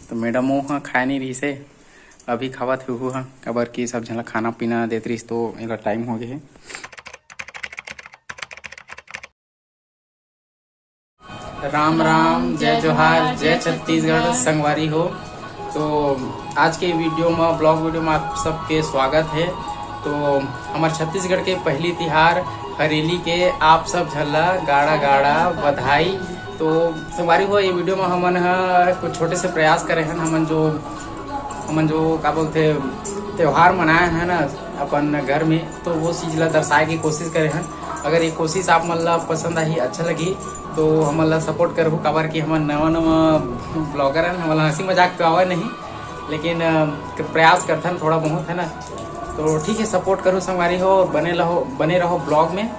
तो मैडम हाँ खाए नहीं रही से अभी खावत हूँ हाँ काबर की सब झन खाना पीना देत रही तो एला टाइम हो गए है। राम राम जय जोहार जय छत्तीसगढ़ संगवारी हो। तो आज के वीडियो में ब्लॉग वीडियो में आप सबके स्वागत है। तो हमारे छत्तीसगढ़ के पहली तिहार हरेली के आप सब झल्ला गाड़ा गाड़ा बधाई। तो संगवारी हो ये वीडियो में हमन कुछ छोटे से प्रयास करे हैं। हमन जो का बोलते त्योहार मनाए हैं ना अपन घर में, तो वो चीज़ ला दर्शाए की कोशिश करे हैं। अगर ये कोशिश आप मन ला पसंद आई अच्छा लगी तो हमन ला सपोर्ट करबो काबर की हमन नवा ब्लॉगर हैं। हमन हंसी मजाक तो आवा नहीं लेकिन प्रयास करथन थोड़ा बहुत है ना। तो ठीक है सपोर्ट करो संगवारी हो और बने रहो ब्लॉग में।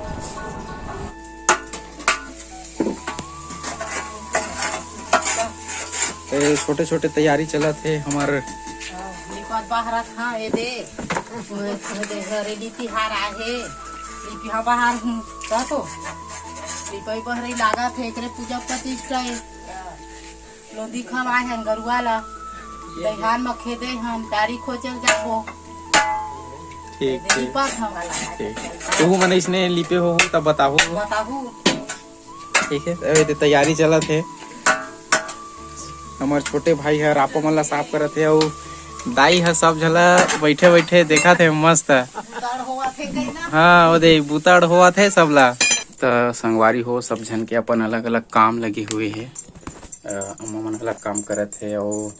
छोटे छोटे तैयारी चला थे हमारे बाहर था ये दे हरेली तिहार आहे लिपि बाहर हूँ तो लिपई बहरी लागा थे एकरे पूजा प्रतिष्ठा लोधी खवाए हैं गरुआ ला दहिहान में खेदे हम दारी खोचल जाबो। ठीक ठीक तू मन इसने लिपे हो तब बताहू ठीक है। अरे तैयारी चला थे हमारे छोटे भाई है रापो मन ला साफ करत है और दाई है सब झला बैठे बैठे देखा थे मस्त। हाँ वो दे बुताड़ हुआ थे सबला। तो संगवारी हो सब झन के अपन अलग अलग काम लगे हुए है। अम्मा मन अलग काम करत है और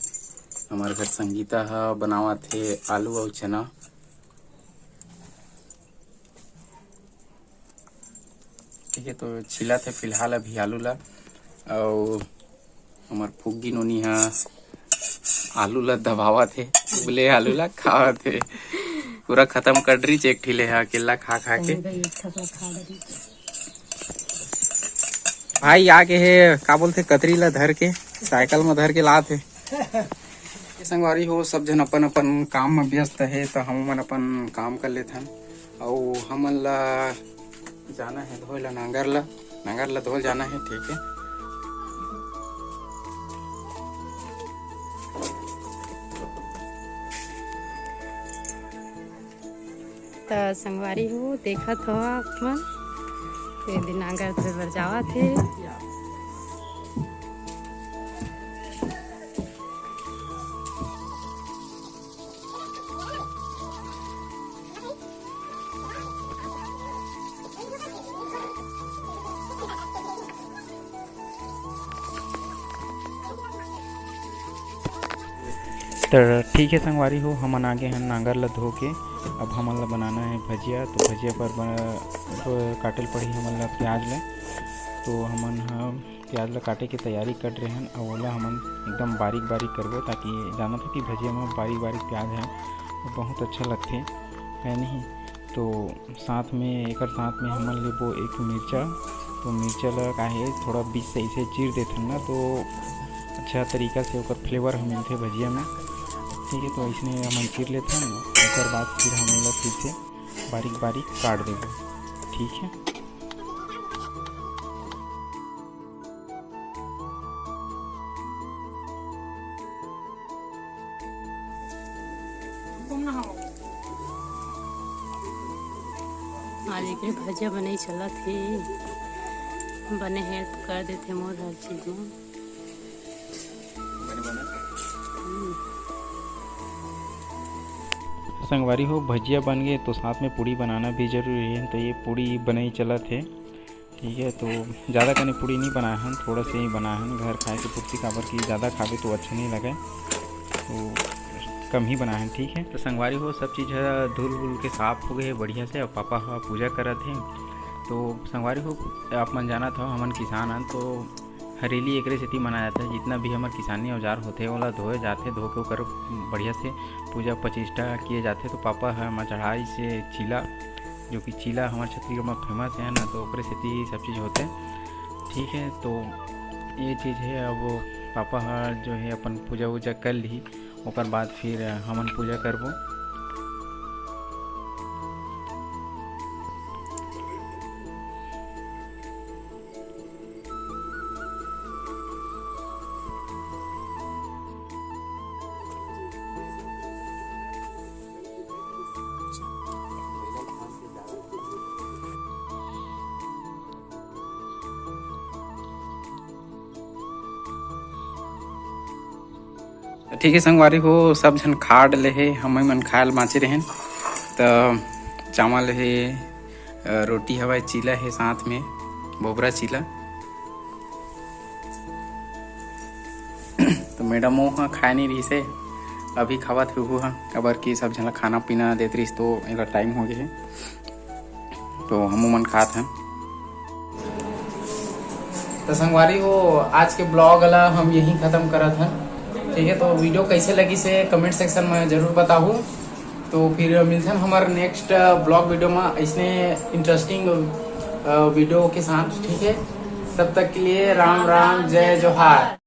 हमारे घर संगीता है बनावा थे आलू और चना। ठीक है तो छिला थे फिलहाल अभी आलू ला और हमार फुग्गी नोनी है आलू ला दबावा थे उबले आलू ला खावा थे पूरा खत्म कर दी एक ठिले है अकेला खा खा के। भाई आके है का बोलते कतरी ला धर के साइकिल में धर के लाते संगवारी हो सब जन अपन अपन काम में व्यस्त है। तो हम मन अपन काम कर लेते हैं और हमन ला जाना है धोए ला नांगर ला धोल जाना है। ठीक है तो संगवारी हो देखत हो आप मन दिन नांगर धोए बर जावा थे। तो ठीक है संगवारी हो हमन आगे हैं नांगर ला धो के अब हमन ला बनाना है भजिया। तो भजिया पर काटल पड़ी हमन ला प्याज ला। तो हमन प्याज ला काटे की तैयारी कर रहे हैं और ओला हमन एकदम बारीक बारीक करबो ताकि जाना था कि भजिया में बारीक बारीक प्याज है वो बहुत अच्छा लगते है नहीं। तो साथ में एक साथ में हमन लेबो एक मिर्चा। तो मिर्चा ला काहे थोड़ा बीच से ऐसे चीर देते ना तो अच्छा तरीका से ओकर फ्लेवर हम मिलते भजिया में। ठीक है तो इसने हम चीर लेते हैं और बाद फिर हम लोग फिर से बारीक बारीक काट देंगे। ठीक है आज एक भजिया बने चला थे बने हेल्प कर देते मोर हर चीज में। संगवारी हो भजिया बन गए तो साथ में पूड़ी बनाना भी जरूरी है। तो ये पूड़ी बने ही चला थे। ठीक है तो ज़्यादा कने पूड़ी नहीं बनाए हैं थोड़ा से ही बनाए हैं घर खाए के पूर्ति काबर की ज़्यादा खावे तो अच्छा नहीं लगे तो कम ही बनाए हैं। ठीक है तो संगवारी हो सब चीज़ धुल वुल के साफ हो गए बढ़िया से और पापा पूजा कर थे। तो संगवारी हो आप मन जाना था हमन किसान हैं तो हरेली एक सेती मनाया जाता है। जितना भी हमारे किसानी औजार होते ओला धोए जाते धो के ओकर बढ़िया से पूजा प्रतिष्ठा किए जाते। तो पापा है चढ़ाई से चीला जो कि चीला हमारे छत्तीसगढ़ में फेमस है ना तो ओकरे सेती सब चीज़ होते। ठीक है तो ये चीज़ है। अब पापा जो है अपन पूजा वूजा कर ली ओकर बाद फिर हमन पूजा करबो। ठीक है संगवारी हो, सब झन खा डले हे, हम मन खायल बाँचे रहें। तो चावल है, रोटी हवा, चीला है, साथ में बोबरा चीला। तो मैडम वो खाए नहीं रही से, अभी खावत हुआ हाँ कबर की सब झन खाना पीना देत रही तो एला टाइम हो गए, तो हम मन खात हैं। तो संगवारी हो, आज के ब्लॉग ला हम यहीं ख़त्म करत हैं। ठीक है, तो वीडियो कैसे लगी से कमेंट सेक्शन में ज़रूर बताओ। तो फिर मिलते हैं हमारे नेक्स्ट ब्लॉग वीडियो में ऐसे इंटरेस्टिंग वीडियो के साथ। ठीक है, तब तक के लिए राम राम, जय जोहार।